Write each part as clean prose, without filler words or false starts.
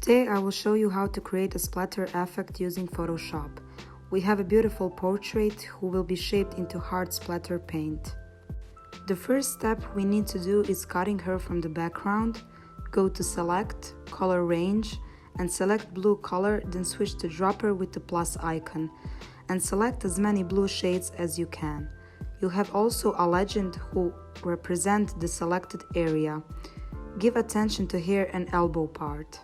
Today I will show you how to create a splatter effect using Photoshop. We have a beautiful portrait who will be shaped into hard splatter paint. The first step we need to do is cutting her from the background. Go to Select, Color Range, and select blue color, then switch to Dropper with the plus icon, and select as many blue shades as you can. You have also a legend who represent the selected area. Give attention to hair and elbow part.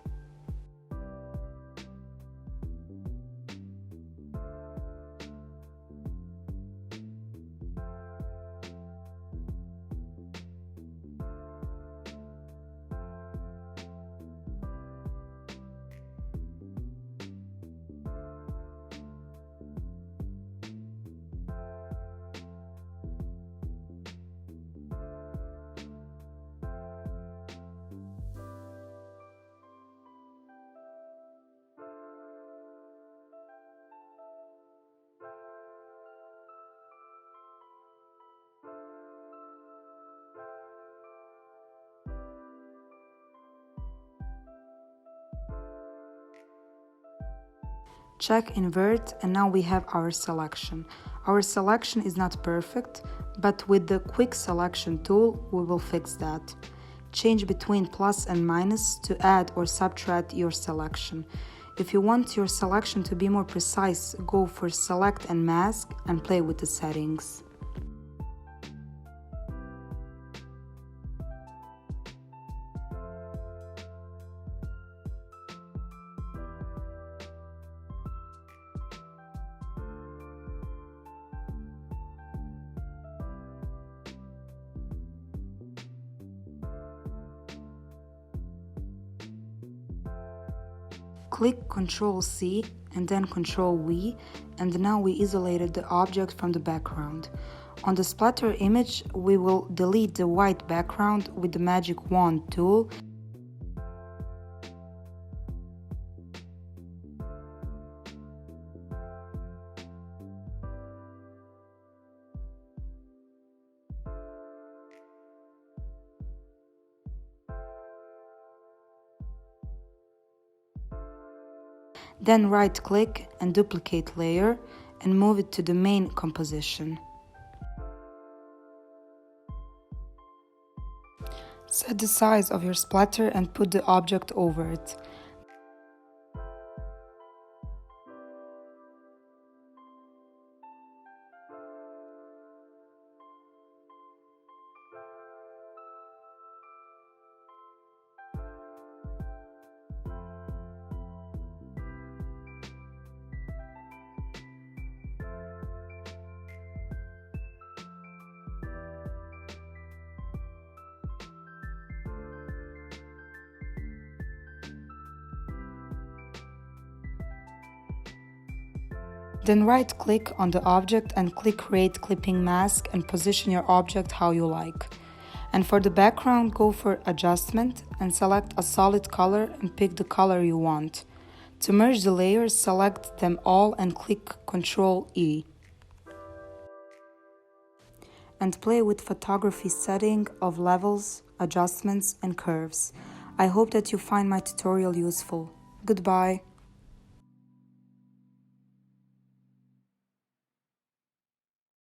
Check invert, and now we have our selection. Our selection is not perfect, but with the quick selection tool we will fix that. Change between plus and minus to add or subtract your selection. If you want your selection to be more precise, go for select and mask and play with the settings. Click Ctrl+C and then Ctrl+V, and now we isolated the object from the background. On the splatter image, we will delete the white background with the magic wand tool. Then right-click and duplicate layer and move it to the main composition. Set the size of your splatter and put the object over it. Then right-click on the object and click Create Clipping Mask and position your object how you like. And for the background, go for Adjustment and select a solid color and pick the color you want. To merge the layers, select them all and click Ctrl+E. And play with photography setting of levels, adjustments, and curves. I hope that you find my tutorial useful. Goodbye.